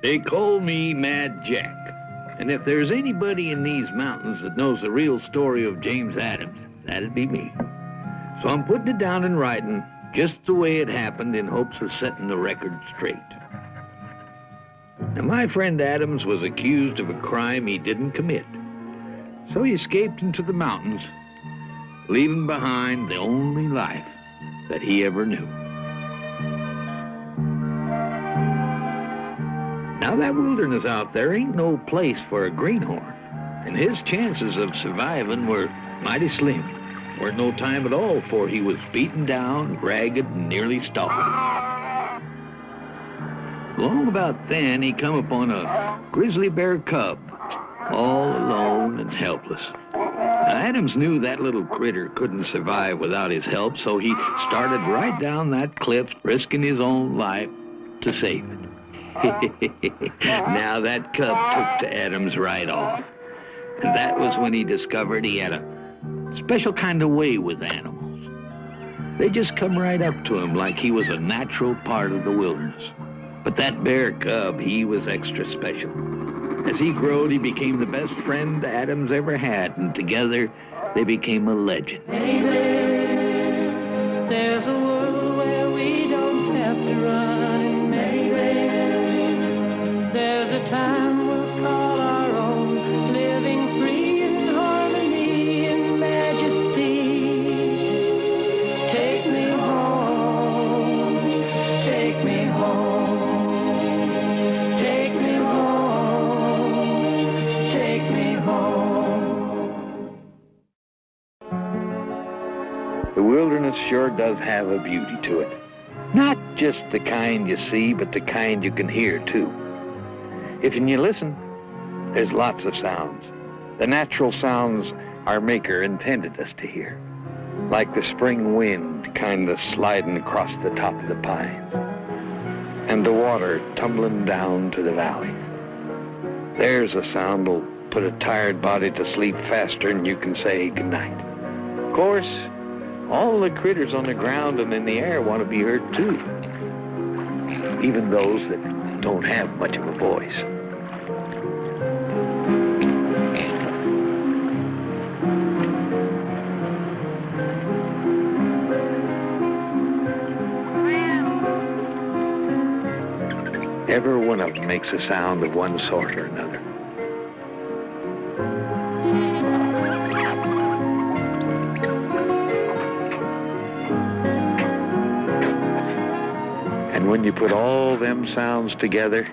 They call me Mad Jack. And if there's anybody in these mountains that knows the real story of James Adams, that'd be me. So I'm putting it down in writing just the way it happened in hopes of setting the record straight. Now, my friend Adams was accused of a crime he didn't commit. So he escaped into the mountains, leaving behind the only life that he ever knew. Now, that wilderness out there ain't no place for a greenhorn, and his chances of surviving were mighty slim. Weren't no time at all for he was beaten down, ragged, and nearly starved. Long about then, he come upon a grizzly bear cub, all alone and helpless. Now, Adams knew that little critter couldn't survive without his help, so he started right down that cliff, risking his own life to save it. Now, that cub took to Adams right off. And that was when he discovered he had a special kind of way with animals. They just come right up to him like he was a natural part of the wilderness. But that bear cub, he was extra special. As he growed, he became the best friend Adams ever had, and together they became a legend. Maybe there's a world where we don't have to run. Maybe there's a time we'll call our own, living free in harmony and majesty. Take me home, take me home, take me home, take me home. The wilderness sure does have a beauty to it. Not just the kind you see, but the kind you can hear, too. If you listen, there's lots of sounds. The natural sounds our Maker intended us to hear. Like the spring wind kind of sliding across the top of the pines. And the water tumbling down to the valley. There's a sound that'll put a tired body to sleep faster than you can say goodnight. Of course, all the critters on the ground and in the air want to be heard too. Even those that don't have much of a voice. Every one of them makes a sound of one sort or another. And when you put all them sounds together,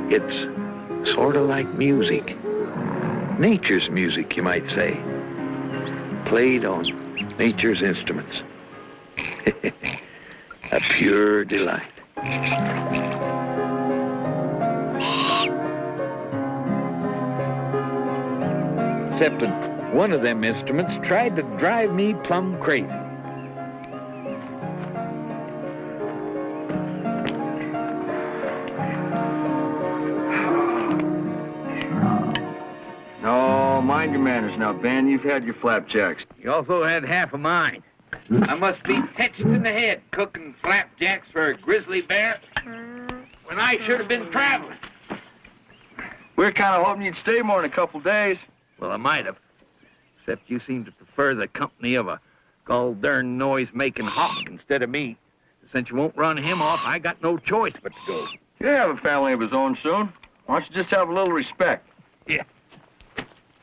it's sort of like music. Nature's music, you might say. Played on nature's instruments. A pure delight. Except that one of them instruments tried to drive me plumb crazy. No, mind your manners now, Ben. You've had your flapjacks. You also had half of mine. I must be touched in the head cooking flapjacks for a grizzly bear when I should have been traveling. We're kind of hoping you'd stay more than a couple days. Well, I might have, except you seem to prefer the company of a gall-darn noise-making hawk instead of me. Since you won't run him off, I got no choice but to go. He'll have a family of his own soon. Why don't you just have a little respect? Yeah.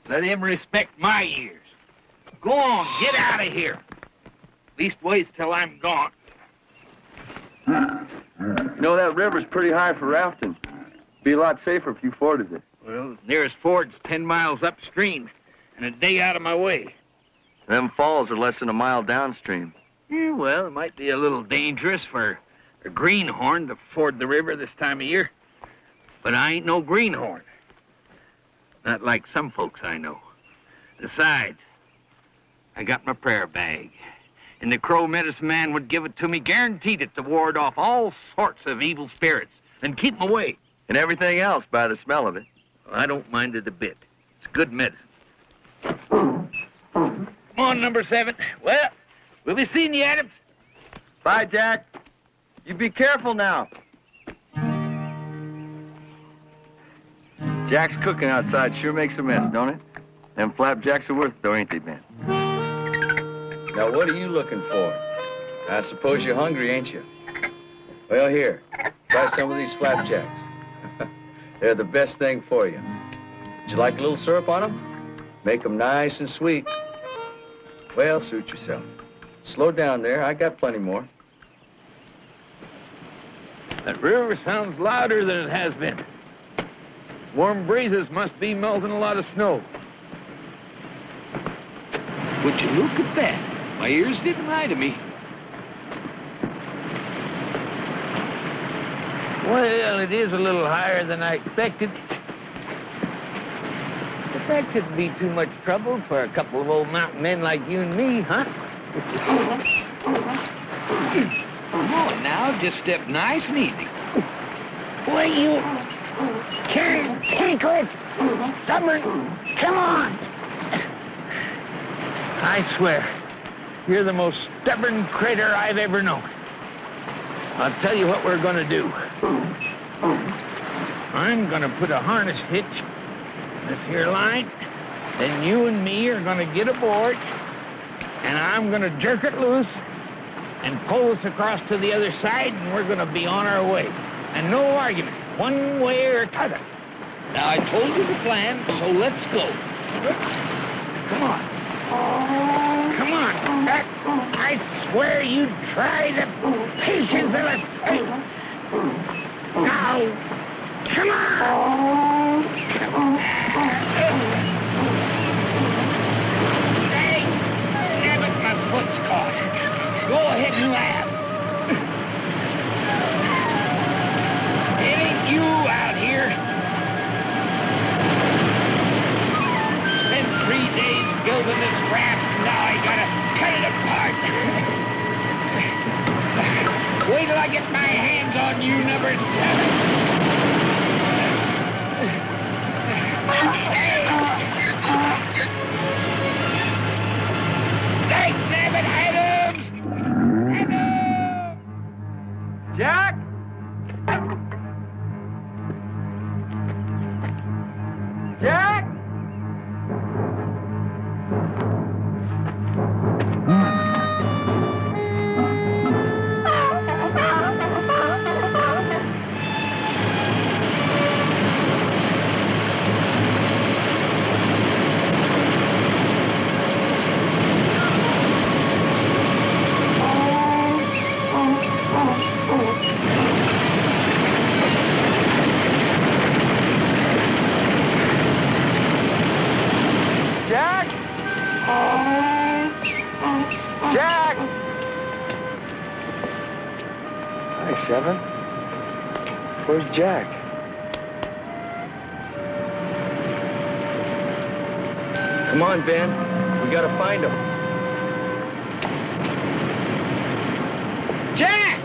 Let him respect my ears. Go on, get out of here. Leastways till I'm gone. You know, that river's pretty high for rafting. Be a lot safer if you forded it. Well, the nearest ford's 10 miles upstream and a day out of my way. Them falls are less than a mile downstream. Yeah, well, it might be a little dangerous for a greenhorn to ford the river this time of year. But I ain't no greenhorn. Not like some folks I know. Besides, I got my prayer bag. And the Crow medicine man would give it to me, guaranteed it to ward off all sorts of evil spirits and keep them away. And everything else by the smell of it. Well, I don't mind it a bit. It's good medicine. Come on, number 7. Well, we'll be seeing you, Adams. Bye, Jack. You be careful now. Jack's cooking outside sure makes a mess, don't it? Them flapjacks are worth it, though, ain't they, Ben? Now, what are you looking for? I suppose you're hungry, ain't you? Well, here, try some of these flapjacks. They're the best thing for you. Would you like a little syrup on them? Make them nice and sweet. Well, suit yourself. Slow down there. I got plenty more. That river sounds louder than it has been. Warm breezes must be melting a lot of snow. Would you look at that? My ears didn't lie to me. Well, it is a little higher than I expected. But that couldn't be too much trouble for a couple of old mountain men like you and me, huh? Come on now, just step nice and easy. Boy, you can't stubborn. Come on. I swear, you're the most stubborn critter I've ever known. I'll tell you what we're gonna do. I'm gonna put a harness hitch in this here line, then you and me are gonna get aboard, and I'm gonna jerk it loose and pull us across to the other side, and we're gonna be on our way. And no argument, one way or t'other. Now, I told you the plan, so let's go. Come on. Come on, Jack. I swear you'd try the patience of a saint. Now, come on. Hey, damn it, my foot's caught. Go ahead and laugh. It ain't you out here. Spent 3 days building this raft, and now I gotta cut it apart. Wait till I get my hands on you, number 7. Hey, damn it, Adams! Adams! Jack? Jack? Jack? Jack? Hi, Seven. Where's Jack? Come on, Ben. We gotta find him. Jack!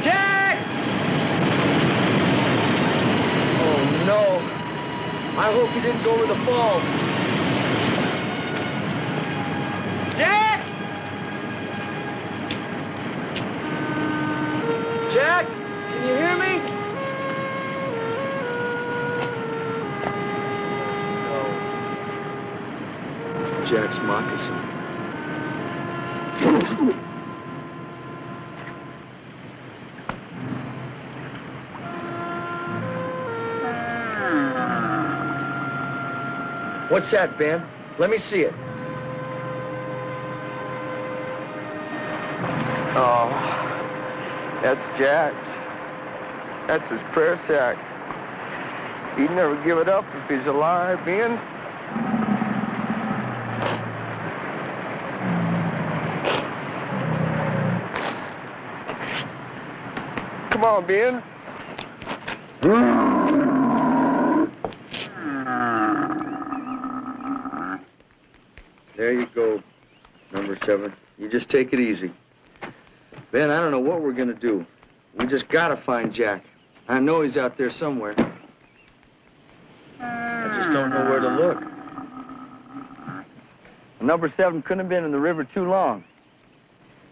Jack! Oh, no. I hope he didn't go over the falls. Jack! Jack, can you hear me? No. It's Jack's moccasin. What's that, Ben? Let me see it. Oh, that's Jack's. That's his prayer sack. He'd never give it up if he's alive, Ben. Come on, Ben. There you go, number 7. You just take it easy. Ben, I don't know what we're gonna do. We just gotta find Jack. I know he's out there somewhere. I just don't know where to look. Number 7 couldn't have been in the river too long.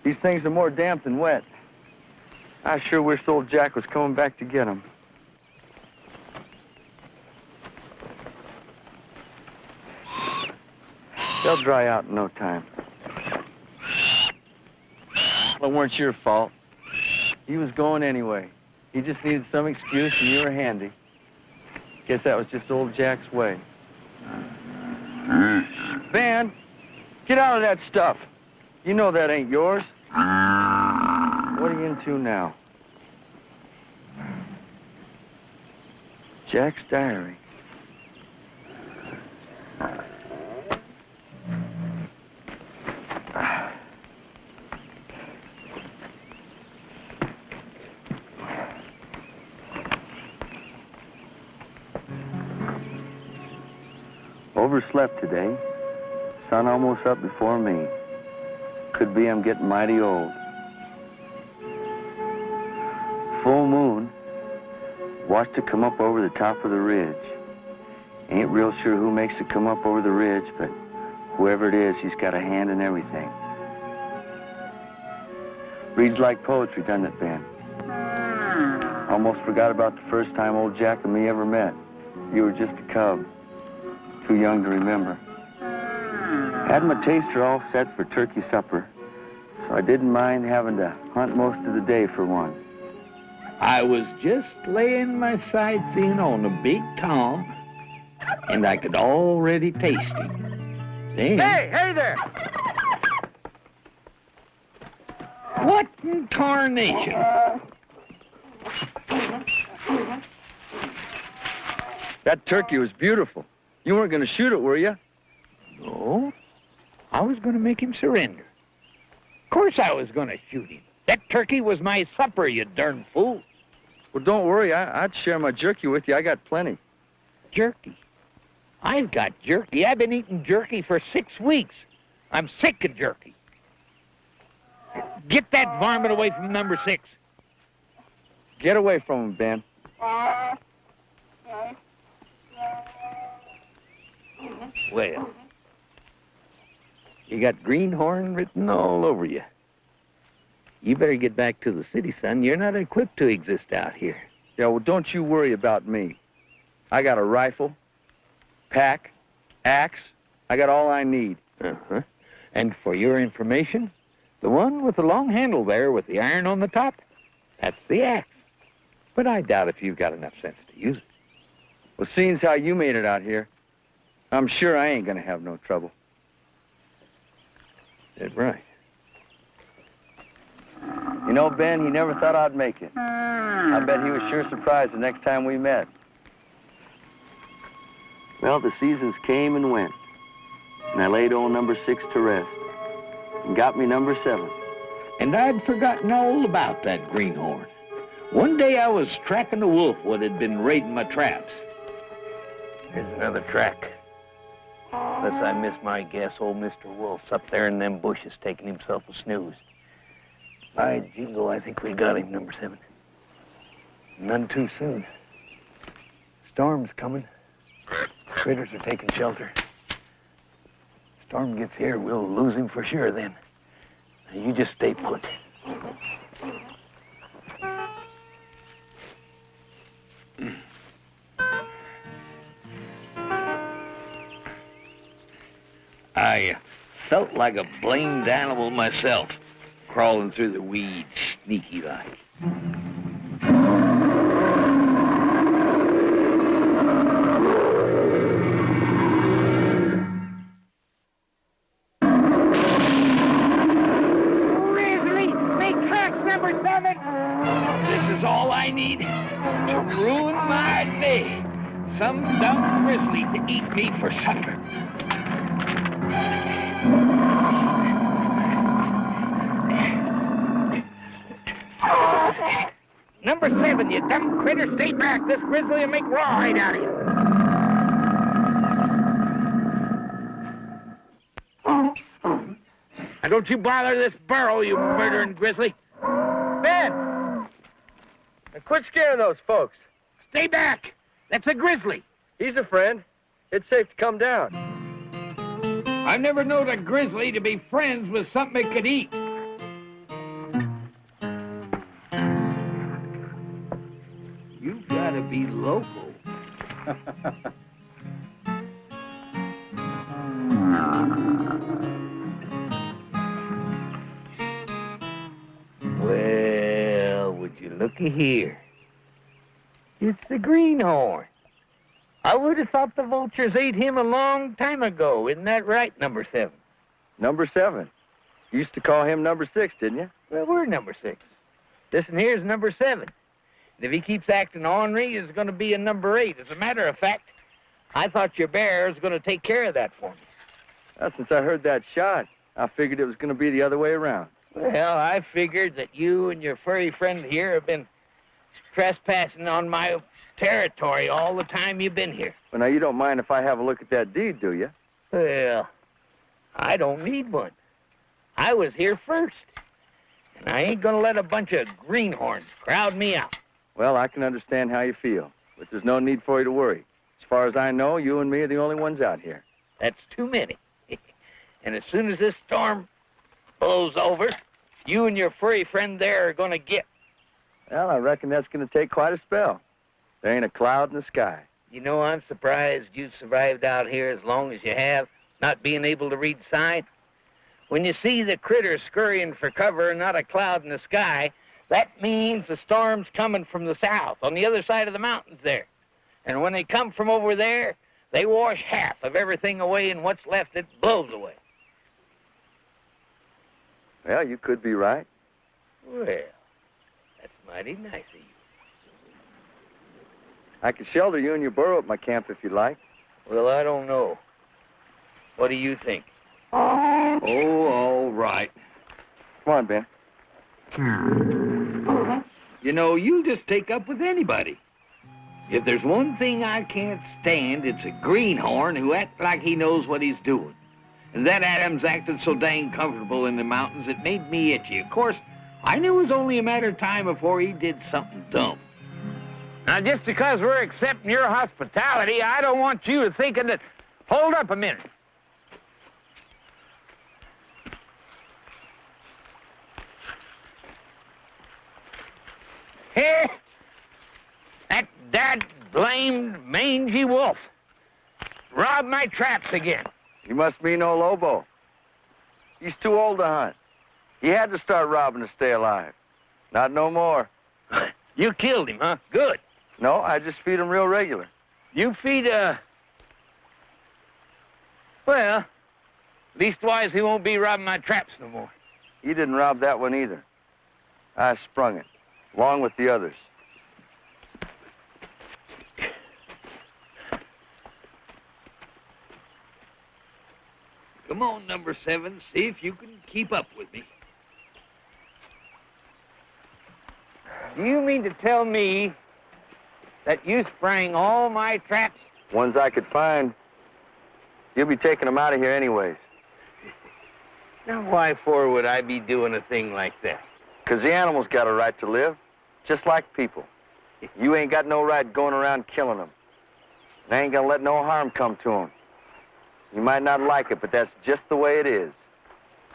These things are more damp than wet. I sure wished old Jack was coming back to get them. They'll dry out in no time. Well, it weren't your fault. He was going anyway. He just needed some excuse and you were handy. Guess that was just old Jack's way. Van, get out of that stuff. You know that ain't yours. What are you into now? Jack's diary. Overslept today. Sun almost up before me. Could be I'm getting mighty old. Full moon. Watched it come up over the top of the ridge. Ain't real sure who makes it come up over the ridge, but whoever it is, he's got a hand in everything. Reads like poetry, doesn't it, Ben? Almost forgot about the first time old Jack and me ever met. You were just a cub. Too young to remember. Had my taster all set for turkey supper, so I didn't mind having to hunt most of the day for one. I was just laying my sights in on a big tom, and I could already taste him. Then, Hey there! what in tarnation? That turkey was beautiful. You weren't going to shoot it, were you? No, I was going to make him surrender. Of course I was going to shoot him. That turkey was my supper, you darn fool. Well, don't worry. I'd share my jerky with you. I got plenty. Jerky? I've got jerky. I've been eating jerky for 6 weeks. I'm sick of jerky. Get that varmint away from number 6. Get away from him, Ben. Well, you got greenhorn written all over you. You better get back to the city, son. You're not equipped to exist out here. Yeah, well, don't you worry about me. I got a rifle, pack, axe. I got all I need. Uh-huh. And for your information, the one with the long handle there with the iron on the top, that's the axe. But I doubt if you've got enough sense to use it. Well, seeing as how you made it out here, I'm sure I ain't gonna have no trouble. That's right. You know, Ben, he never thought I'd make it. I bet he was sure surprised the next time we met. Well, the seasons came and went, and I laid old number 6 to rest, and got me number 7. And I'd forgotten all about that greenhorn. One day I was tracking a wolf what had been raiding my traps. Here's another track. Unless I miss my guess, old Mr. Wolf's up there in them bushes taking himself a snooze. By jingo, I think we got him, number 7. None too soon. Storm's coming. Critters are taking shelter. Storm gets here, we'll lose him for sure then. Now you just stay put. I felt like a blamed animal myself, crawling through the weeds, sneaky like. Grizzly, make tracks number 7. This is all I need to ruin my day. Some dumb grizzly to eat me for supper. Number 7, you dumb critter, stay back. This grizzly will make rawhide out of you. Now don't you bother this burrow, you murdering grizzly. Ben! Now quit scaring those folks. Stay back. That's a grizzly. He's a friend. It's safe to come down. I never knowed a grizzly to be friends with something it could eat. You gotta be local. Well, would you looky here? It's the greenhorn. I would have thought the vultures ate him a long time ago. Isn't that right, number 7? Number 7. You used to call him number 6, didn't you? Well, we're number 6. This one here's number 7. And if he keeps acting ornery, it's going to be a number 8. As a matter of fact, I thought your bear was going to take care of that for me. Well, since I heard that shot, I figured it was going to be the other way around. Well, I figured that you and your furry friend here have been trespassing on my territory all the time you've been here. Well, now, you don't mind if I have a look at that deed, do you? Well, I don't need one. I was here first. And I ain't gonna let a bunch of greenhorns crowd me out. Well, I can understand how you feel, but there's no need for you to worry. As far as I know, you and me are the only ones out here. That's too many. And as soon as this storm blows over, you and your furry friend there are gonna get. Well, I reckon that's going to take quite a spell. There ain't a cloud in the sky. You know, I'm surprised you've survived out here as long as you have, not being able to read sign. When you see the critters scurrying for cover and not a cloud in the sky, that means the storm's coming from the south, on the other side of the mountains there. And when they come from over there, they wash half of everything away, and what's left, it blows away. Well, you could be right. Well, that's mighty nice of you. I could shelter you in your burrow at my camp if you'd like. Well, I don't know. What do you think? Oh, all right. Come on, Ben. You know, you just take up with anybody. If there's one thing I can't stand, it's a greenhorn who acts like he knows what he's doing. And that Adams acted so dang comfortable in the mountains, it made me itchy. Of course, I knew it was only a matter of time before he did something dumb. Now, just because we're accepting your hospitality, I don't want you thinking that... Hold up a minute. Hey, that dad-blamed mangy wolf robbed my traps again. He must be no Lobo. He's too old to hunt. He had to start robbing to stay alive. Not no more. You killed him, huh? Good. No, I just feed him real regular. You feed, well, leastwise he won't be robbing my traps no more. He didn't rob that one either. I sprung it, along with the others. Come on, number 7, see if you can keep up with me. Do you mean to tell me that you sprang all my traps? Ones I could find. You'll be taking them out of here anyways. Now, why for would I be doing a thing like that? 'Cause the animals got a right to live, just like people. You ain't got no right going around killing them. And I ain't gonna let no harm come to them. You might not like it, but that's just the way it is.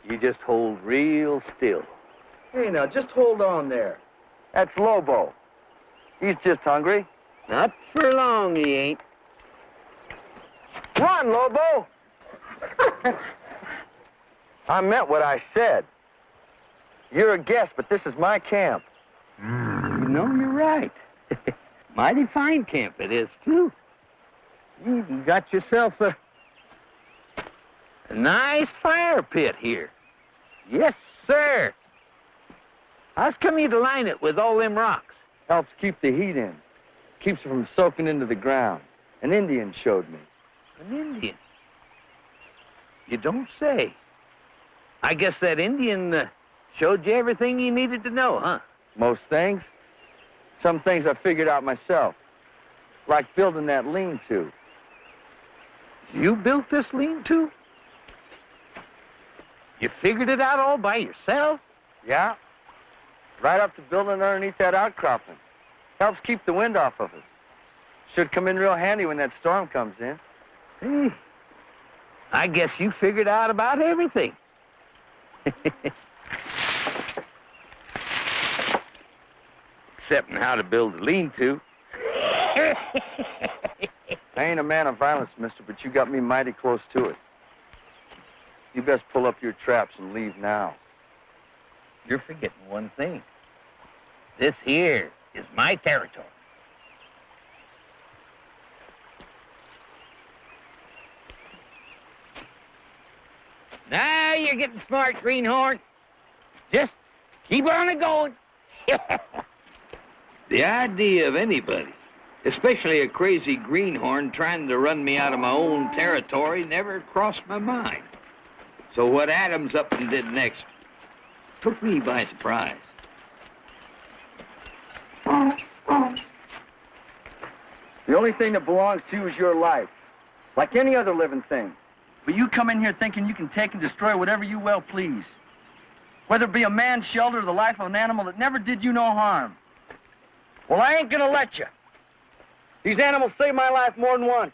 You just hold real still. Hey, now, just hold on there. That's Lobo. He's just hungry. Not for long, he ain't. Come on, Lobo. I meant what I said. You're a guest, but this is my camp. You know, you're right. Mighty fine camp it is, too. You even got yourself a nice fire pit here. Yes, sir. How's come you to line it with all them rocks? Helps keep the heat in. Keeps it from soaking into the ground. An Indian showed me. An Indian? You don't say. I guess that Indian showed you everything you needed to know, huh? Most things. Some things I figured out myself. Like building that lean-to. You built this lean-to? You figured it out all by yourself? Yeah. Right up to building underneath that outcropping. Helps keep the wind off of us. Should come in real handy when that storm comes in. Hey, I guess you figured out about everything. Except how to build a lean-to. I ain't a man of violence, mister, but you got me mighty close to it. You best pull up your traps and leave now. You're forgetting one thing. This here is my territory. Now you're getting smart, Greenhorn. Just keep on it going. The idea of anybody, especially a crazy greenhorn, trying to run me out of my own territory never crossed my mind. So what Adams up and did next took me by surprise. The only thing that belongs to you is your life, like any other living thing. But you come in here thinking you can take and destroy whatever you well please. Whether it be a man's shelter or the life of an animal that never did you no harm. Well, I ain't gonna let you. These animals saved my life more than once.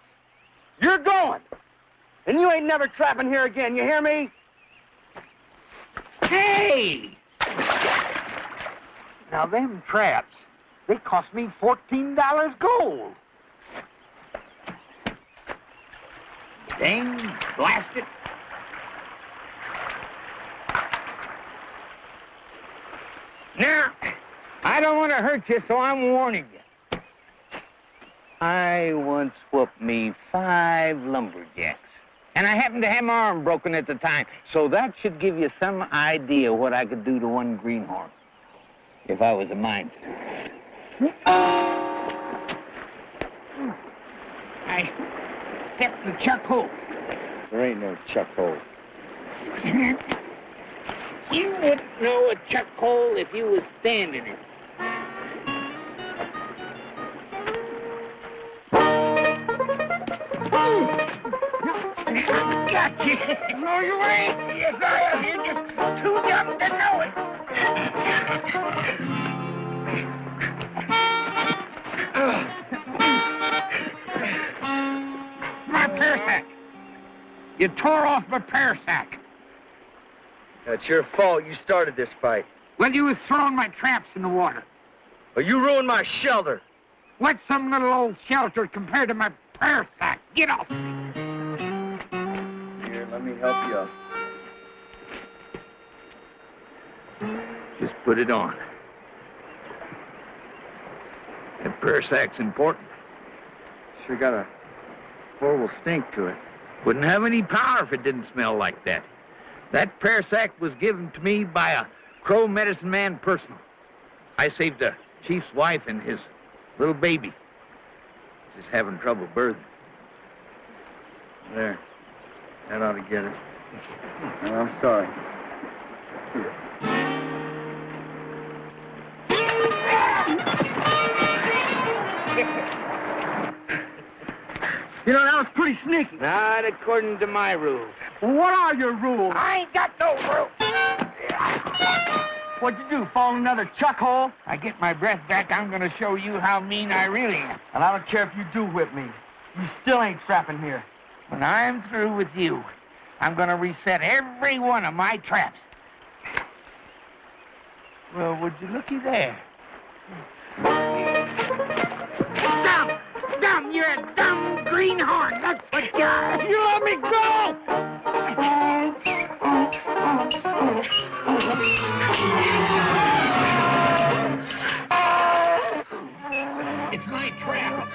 You're going. And you ain't never trapping here again, you hear me? Hey! Now, them traps, they cost me $14 gold. Dang, blast it. Now, I don't want to hurt you, so I'm warning you. I once whooped me 5 lumberjacks. And I happened to have my arm broken at the time, so that should give you some idea what I could do to one greenhorn, if I was a mind to. I stepped the chuck hole. There ain't no chuck hole. You wouldn't know a chuck hole if you was standing in it. Gotcha. No, you ain't. Yes, I am. You're just too young to know it. My pear sack. You tore off my pear sack. That's your fault. You started this fight. Well, you was throwing my traps in the water. Well, you ruined my shelter. What's some little old shelter compared to my pear sack? Get off me. Here, let me help you up. Just put it on. That pear sack's important. Sure got a horrible stink to it. Wouldn't have any power if it didn't smell like that. That pear sack was given to me by a Crow medicine man personal. I saved the chief's wife and his little baby. He's having trouble birthing. There. That ought to get it. Oh, I'm sorry. You know, that was pretty sneaky. Not according to my rules. Well, what are your rules? I ain't got no rules. What'd you do, fall in another chuck hole? I get my breath back, I'm going to show you how mean I really am. And I don't care if you do whip me. You still ain't trapping here. When I'm through with you, I'm going to reset every one of my traps. Well, would you looky there? Dumb, you're a dumb greenhorn. That's what you are. You let me go! It's my trap.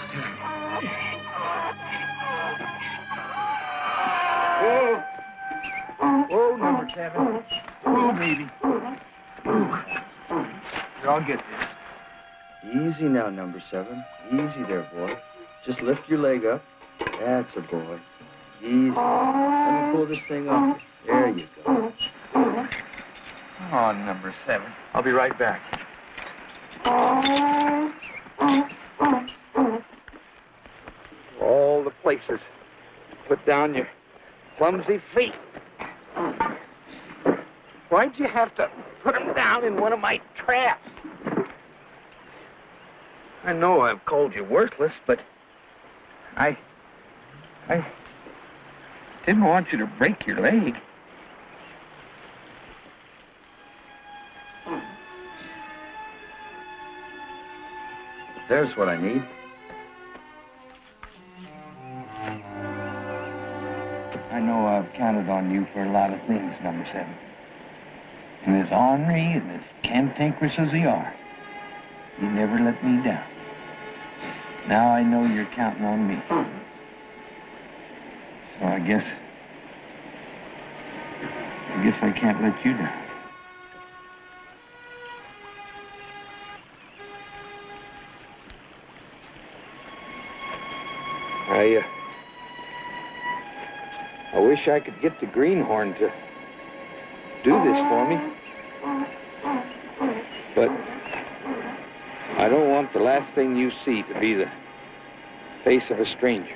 Oh, number 7. Oh, maybe. Here, I'll get this. Easy now, number 7. Easy there, boy. Just lift your leg up. That's a boy. Easy. Let me pull this thing off. There you go. Come on, number 7. I'll be right back. All the places. Put down your clumsy feet. Why'd you have to put them down in one of my traps? I know I've called you worthless, but I Didn't want you to break your leg. There's what I need. I know I've counted on you for a lot of things, number 7. And as ornery and as cantankerous as you are, you never let me down. Now I know you're counting on me. So I guess I can't let you down. I wish I could get the greenhorn to do this for me. But I don't want the last thing you see to be the face of a stranger.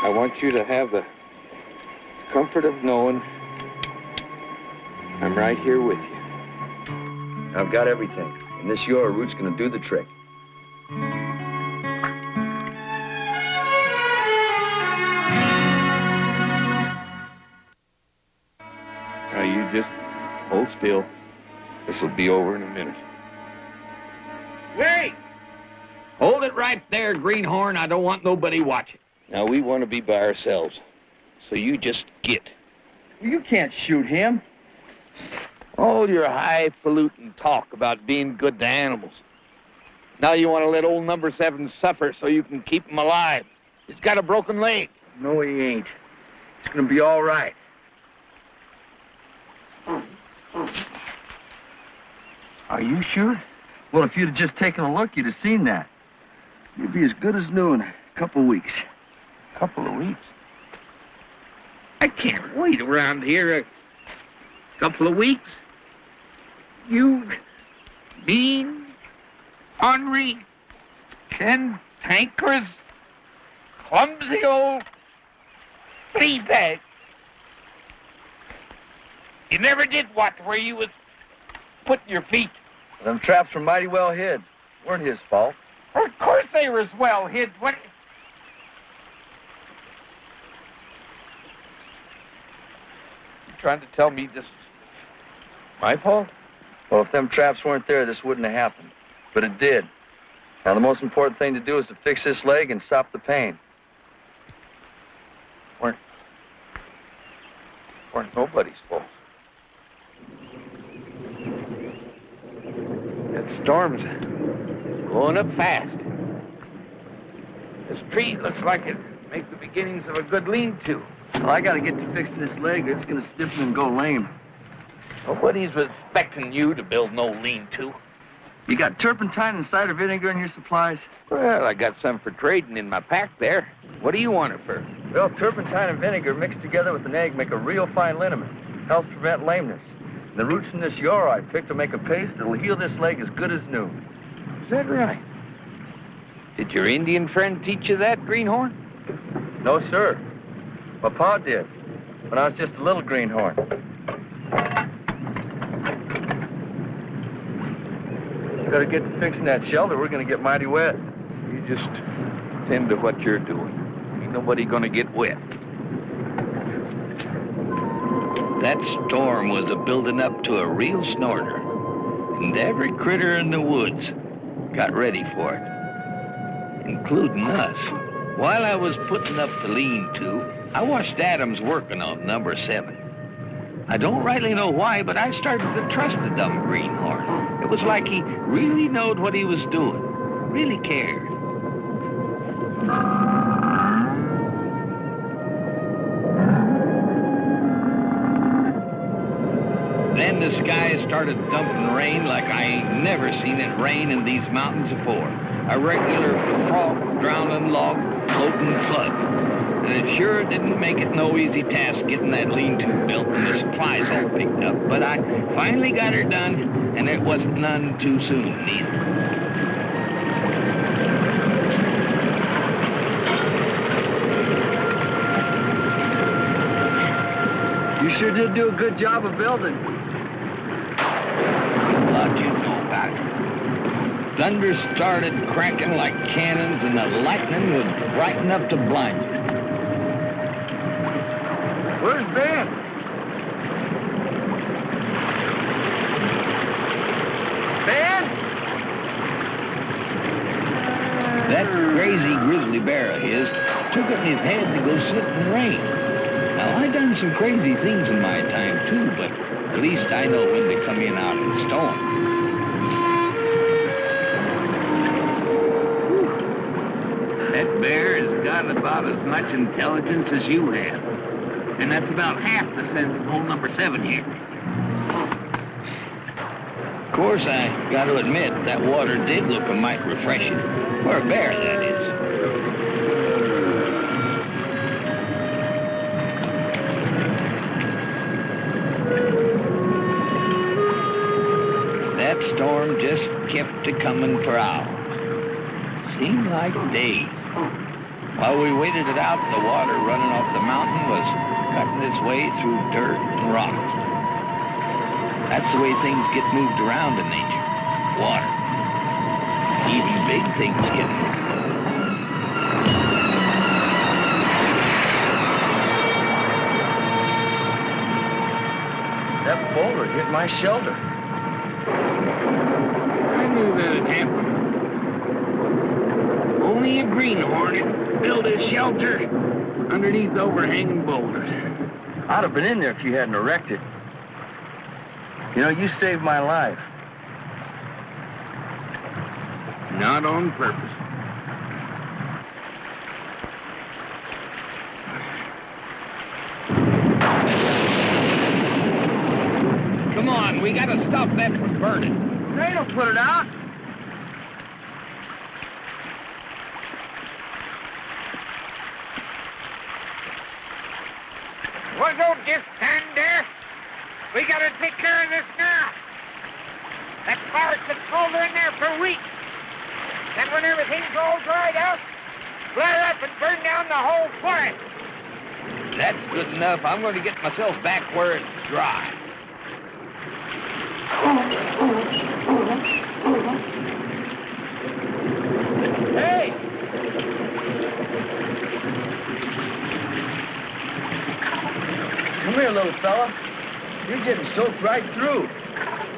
I want you to have the comfort of knowing I'm right here with you. I've got everything, and this Euro route's gonna do the trick. Now you just hold still. This'll be over in a minute. Wait! Hold it right there, greenhorn. I don't want nobody watching. Now we want to be by ourselves, so you just get. You can't shoot him. All your highfalutin talk about being good to animals. Now you want to let old number 7 suffer so you can keep him alive. He's got a broken leg. No, he ain't. It's gonna be all right. Are you sure? Well, if you'd have just taken a look, you'd have seen that. You'd be as good as new in a couple of weeks. Couple of weeks? I can't wait around here a couple of weeks. You mean, ornery, cantankerous, clumsy old flea bag. You never did watch where you was putting your feet. Them traps were mighty well hid. Weren't his fault. Of course they were as well hid. What? You trying to tell me this is my fault? Well, if them traps weren't there, this wouldn't have happened. But it did. Now, the most important thing to do is to fix this leg and stop the pain. Weren't nobody's fault. That storm's going up fast. This tree looks like it makes the beginnings of a good lean-to. Well, I gotta get to fixing this leg, or it's gonna stiffen and go lame. Nobody's expecting you to build no lean-to. You got turpentine and cider vinegar in your supplies? Well, I got some for trading in my pack there. What do you want it for? Well, turpentine and vinegar mixed together with an egg make a real fine liniment. Helps prevent lameness. The roots from this euro I picked will make a paste that'll heal this leg as good as new. Is that right? Did your Indian friend teach you that, greenhorn? No, sir. My pa did, when I was just a little greenhorn. Gotta get to fixing that shelter. We're gonna get mighty wet. You just tend to what you're doing. Ain't nobody gonna get wet. That storm was a-building up to a real snorter, and every critter in the woods got ready for it, including us. While I was putting up the lean-to, I watched Adams working on number 7. I don't rightly know why, but I started to trust the dumb greenhorn. It was like he really knowed what he was doing, really cared. Then the sky started dumping rain like I ain't never seen it rain in these mountains before. A regular frog-drowning log floating flood. And it sure didn't make it no easy task getting that lean-to built and the supplies all picked up, but I finally got her done, and it wasn't none too soon, neither. You sure did do a good job of building. How'd you know about it? Thunder started cracking like cannons, and the lightning was bright enough to blind you. Where's Ben? Ben? That crazy grizzly bear of his took it in his head to go sit in the rain. Now, I done some crazy things in my time, too, but at least I know when to come in out in the storm. That bear has got about as much intelligence as you have. And that's about half the sense of old number 7 here. Of course, I got to admit, that water did look a mite refreshing. For a bear, that is. That storm just kept a-coming for hours. Seemed like days. While we waited it out, the water running off the mountain was cutting its way through dirt and rocks. That's the way things get moved around in nature. Water. Even big things get moved. That boulder hit my shelter. I knew that'd happen. Only a greenhorn would build his shelter underneath overhanging boulders. I'd have been in there if you hadn't wrecked it. You know, you saved my life. Not on purpose. Come on, we gotta stop that from burning. They don't put it out. Well, don't just stand there. We gotta take care of this now. That fire's been smoldering there for weeks. Then when everything's all dried out, flare up and burn down the whole forest. That's good enough. I'm going to get myself back where it's dry. Hey! Come here, little fella. You're getting soaked right through.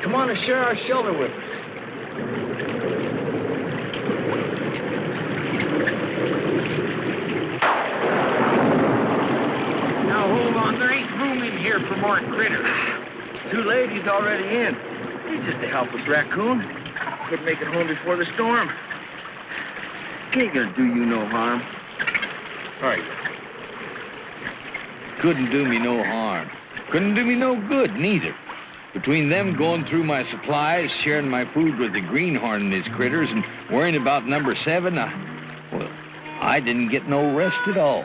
Come on and share our shelter with us. Now hold on, there ain't room in here for more critters. 2 ladies already in. You're just a helpless raccoon. Couldn't make it home before the storm. Ain't gonna do you no harm. All right. Couldn't do me no harm. Couldn't do me no good, neither. Between them going through my supplies, sharing my food with the greenhorn and his critters, and worrying about number 7, I didn't get no rest at all.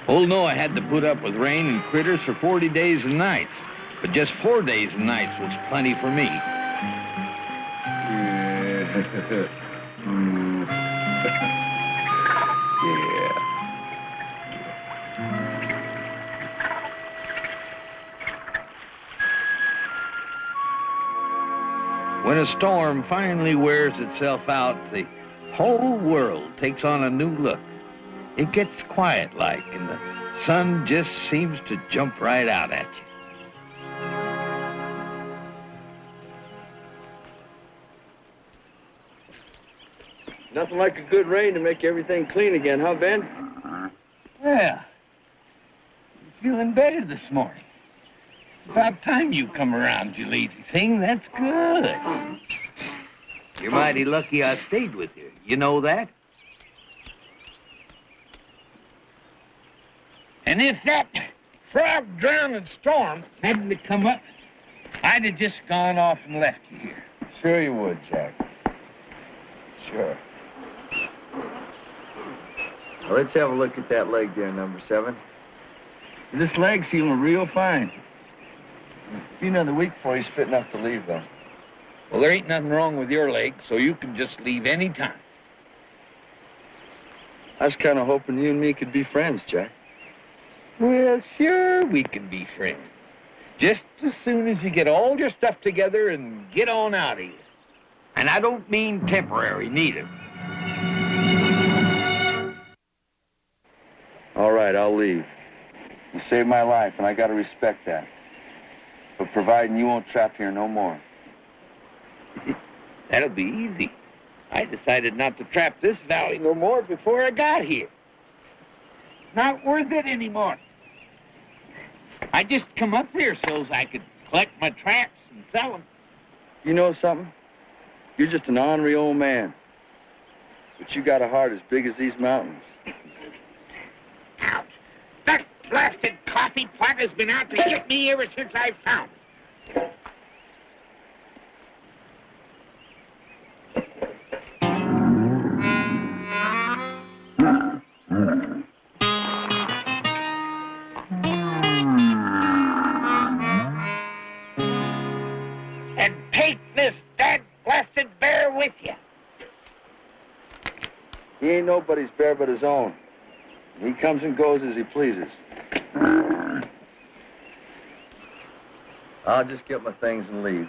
Oh, no, I had to put up with rain and critters for 40 days and nights. But just 4 days and nights was plenty for me. Yeah. When a storm finally wears itself out, the whole world takes on a new look. It gets quiet-like, and the sun just seems to jump right out at you. Nothing like a good rain to make everything clean again, huh, Ben? Yeah. Feeling better this morning. About time you come around, you lazy thing. That's good. You're mighty lucky I stayed with you. You know that? And if that frog-drowning storm hadn't to come up, I'd have just gone off and left you here. Sure you would, Jack. Sure. Well, let's have a look at that leg there, number 7. This leg's feeling real fine. Be another week before he's fit enough to leave, though. Well, there ain't nothing wrong with your leg, so you can just leave any time. I was kind of hoping you and me could be friends, Jack. Well, sure we can be friends. Just as soon as you get all your stuff together and get on out of here. And I don't mean temporary, neither. All right, I'll leave. You saved my life, and I gotta respect that. But providing you won't trap here no more. That'll be easy. I decided not to trap this valley no more before I got here. Not worth it anymore. I just come up here so's I could collect my traps and sell them. You know something? You're just an ornery old man. But you got a heart as big as these mountains. Ouch! That blasted coffee pot has been out to get me ever since I found it. And take this dead blasted bear with you. He ain't nobody's bear but his own. He comes and goes as he pleases. I'll just get my things and leave.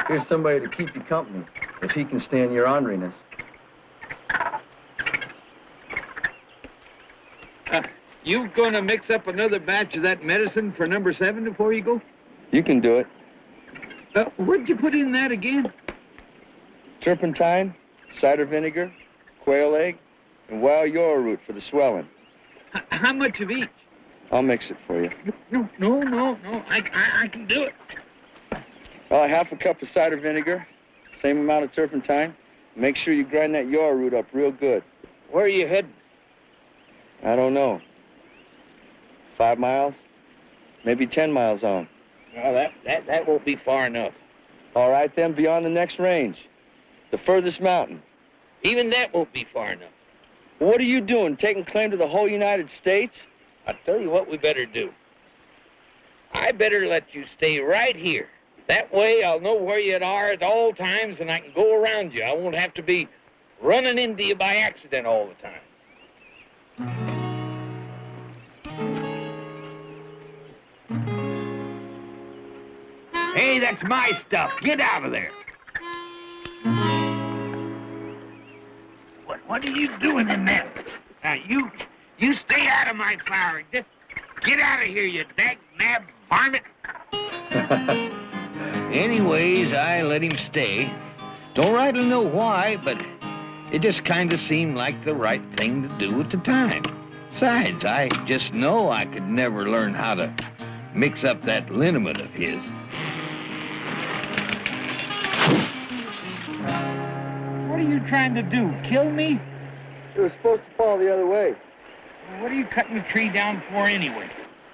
Here's somebody to keep you company, if he can stand your orneriness. You gonna mix up another batch of that medicine for number 7 before you go? You can do it. What'd you put in that again? Turpentine, cider vinegar, quail egg, and wild yarrow root for the swelling. How much of each? I'll mix it for you. No. I can do it. Half a cup of cider vinegar, same amount of turpentine. Make sure you grind that yarrow root up real good. Where are you heading? I don't know. 5 miles? Maybe 10 miles on. Well, that won't be far enough. All right, then, beyond the next range. The furthest mountain. Even that won't be far enough. What are you doing, taking claim to the whole United States? I'll tell you what we better do. I better let you stay right here. That way I'll know where you are at all times and I can go around you. I won't have to be running into you by accident all the time. Hey, that's my stuff. Get out of there. What are you doing in there? Now, you stay out of my flower. Just get out of here, you dag-nab varmint. Anyways, I let him stay. Don't rightly know why, but it just kind of seemed like the right thing to do at the time. Besides, I just know I could never learn how to mix up that liniment of his. What are you trying to do, kill me? It was supposed to fall the other way. What are you cutting the tree down for anyway?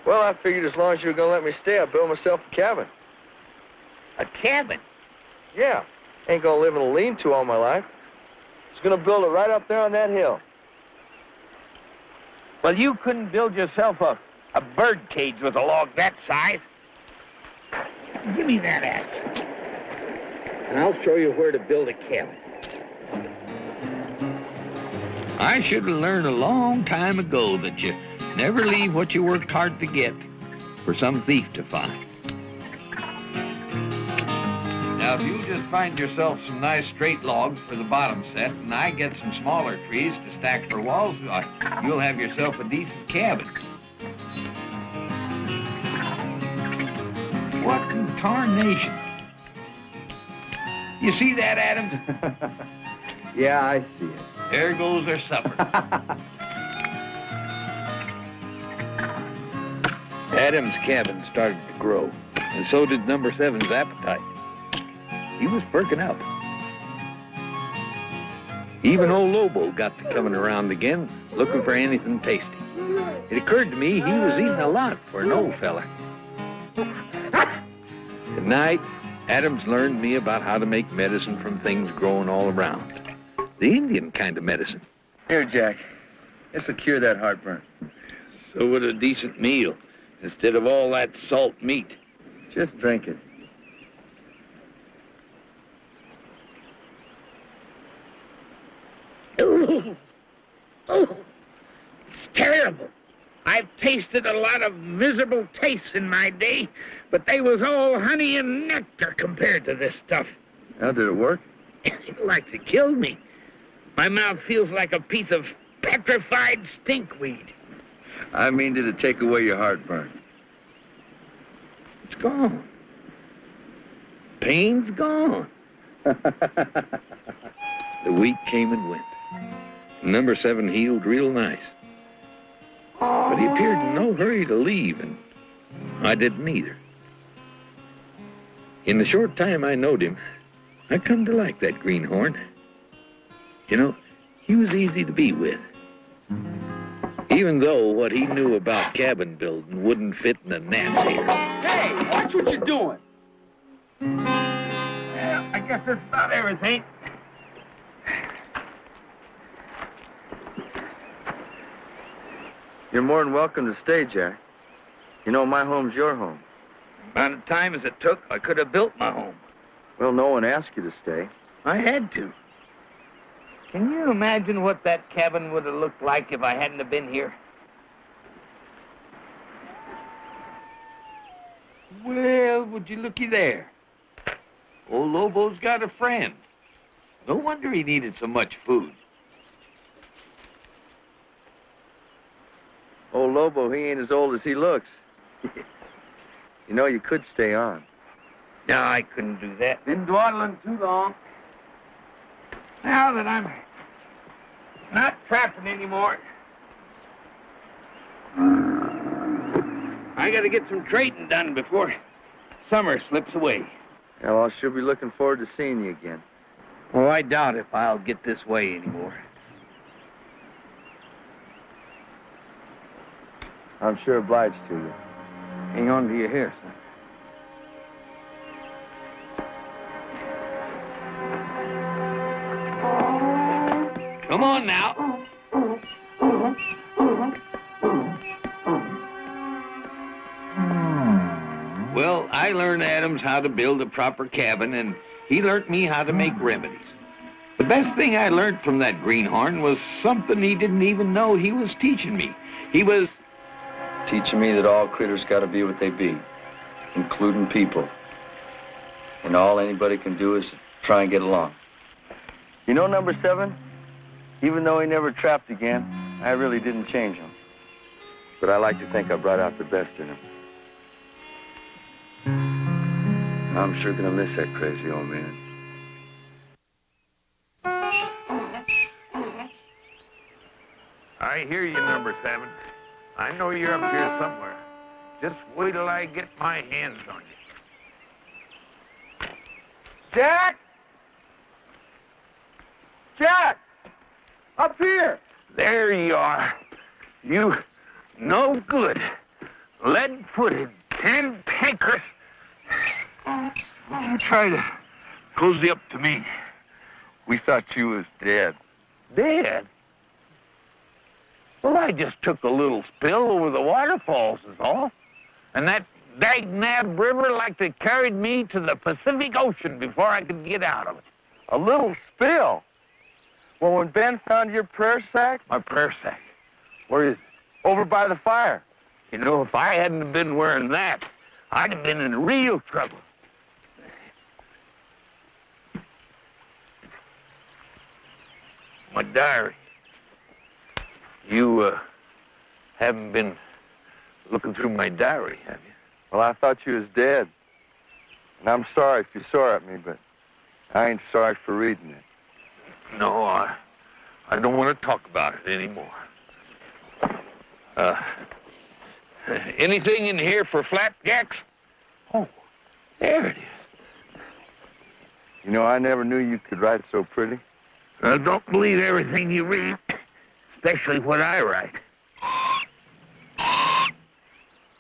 Well, I figured as long as you were going to let me stay, I'd build myself a cabin. A cabin? Yeah. Ain't going to live in a lean-to all my life. Just going to build it right up there on that hill. Well, you couldn't build yourself a bird cage with a log that size. Give me that axe. And I'll show you where to build a cabin. I should have learned a long time ago that you never leave what you worked hard to get for some thief to find. Now, if you just find yourself some nice straight logs for the bottom set, and I get some smaller trees to stack for walls, you'll have yourself a decent cabin. What in tarnation? You see that, Adams? Yeah, I see it. There goes our supper. Adam's cabin started to grow, and so did number 7's appetite. He was perking up. Even old Lobo got to coming around again, looking for anything tasty. It occurred to me he was eating a lot for an old fella. At night, Adams learned me about how to make medicine from things growing all around. The Indian kind of medicine. Here, Jack. This'll cure that heartburn. So would a decent meal, instead of all that salt meat. Just drink it. Oh, it's terrible. I've tasted a lot of miserable tastes in my day, but they was all honey and nectar compared to this stuff. How did it work? It like to kill me. My mouth feels like a piece of petrified stinkweed. I mean, did it take away your heartburn? It's gone. Pain's gone. The week came and went. Number 7 healed real nice. But he appeared in no hurry to leave, and I didn't either. In the short time I knowed him, I come to like that greenhorn. You know, he was easy to be with. Even though what he knew about cabin building wouldn't fit in a gnat's ear. Hey, watch what you're doing. Well, I guess that's about everything. You're more than welcome to stay, Jack. You know, my home's your home. Amount of time as it took, I could have built my home. Well, no one asked you to stay. I had to. Can you imagine what that cabin would have looked like if I hadn't have been here? Well, would you looky there. Old Lobo's got a friend. No wonder he needed so much food. Old Lobo, he ain't as old as he looks. You know, you could stay on. No, I couldn't do that. Been dawdling too long. Now that I'm not trapping anymore, I gotta get some trading done before summer slips away. Well, I should be looking forward to seeing you again. Oh, I doubt if I'll get this way anymore. I'm sure obliged to you. Hang on to your hair, son. Come on now. Well, I learned Adams how to build a proper cabin, and he learned me how to make remedies. The best thing I learned from that greenhorn was something he didn't even know he was teaching me. He was Teaching me that all critters got to be what they be, including people. And all anybody can do is try and get along. You know, number 7? Even though he never trapped again, I really didn't change him. But I like to think I brought out the best in him. I'm sure gonna miss that crazy old man. I hear you, number 7. I know you're up here somewhere. Just wait till I get my hands on you. Jack! Jack! Up here! There you are. You no good, lead-footed, cantankerous. Try to cozy up to me. We thought you was dead. Dead? Well, I just took a little spill over the waterfalls is all. And that dag-nab river like they carried me to the Pacific Ocean before I could get out of it. A little spill? Well, when Ben found your prayer sack... My prayer sack? Where is it? Over by the fire. You know, if I hadn't been wearing that, I'd have been in real trouble. My diary. You, haven't been looking through my diary, have you? Well, I thought you was dead. And I'm sorry if you're sore at me, but I ain't sorry for reading it. No, I don't want to talk about it anymore. Anything in here for flapjacks? Oh, there it is. You know, I never knew you could write so pretty. I don't believe everything you read, especially what I write.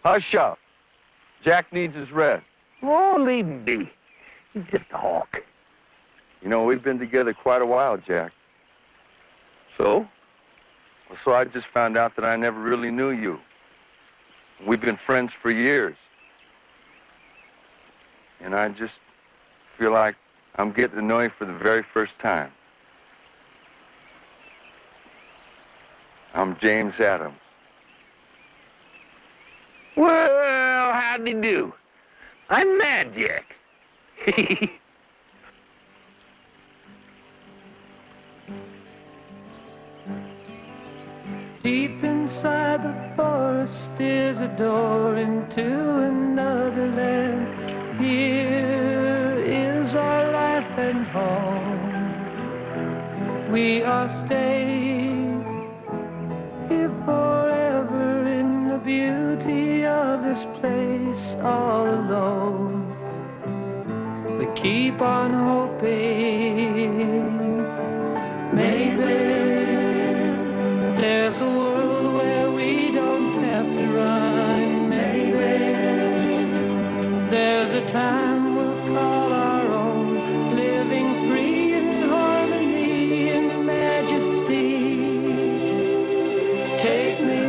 Hush up. Jack needs his rest. Oh, leave him be. He's just a hawk. You know, we've been together quite a while, Jack. So? Well, so I just found out that I never really knew you. We've been friends for years. And I just feel like I'm getting to know you for the very first time. I'm James Adams. Well, how'd he do? I'm Mad Jack. Deep inside the forest is a door into another land. Here is our life and home. We are staying here forever in the beauty of this place all alone. We keep on hoping, maybe there's a world where we don't have to run. Maybe there's a time we'll call our own, living free in harmony and majesty. Take me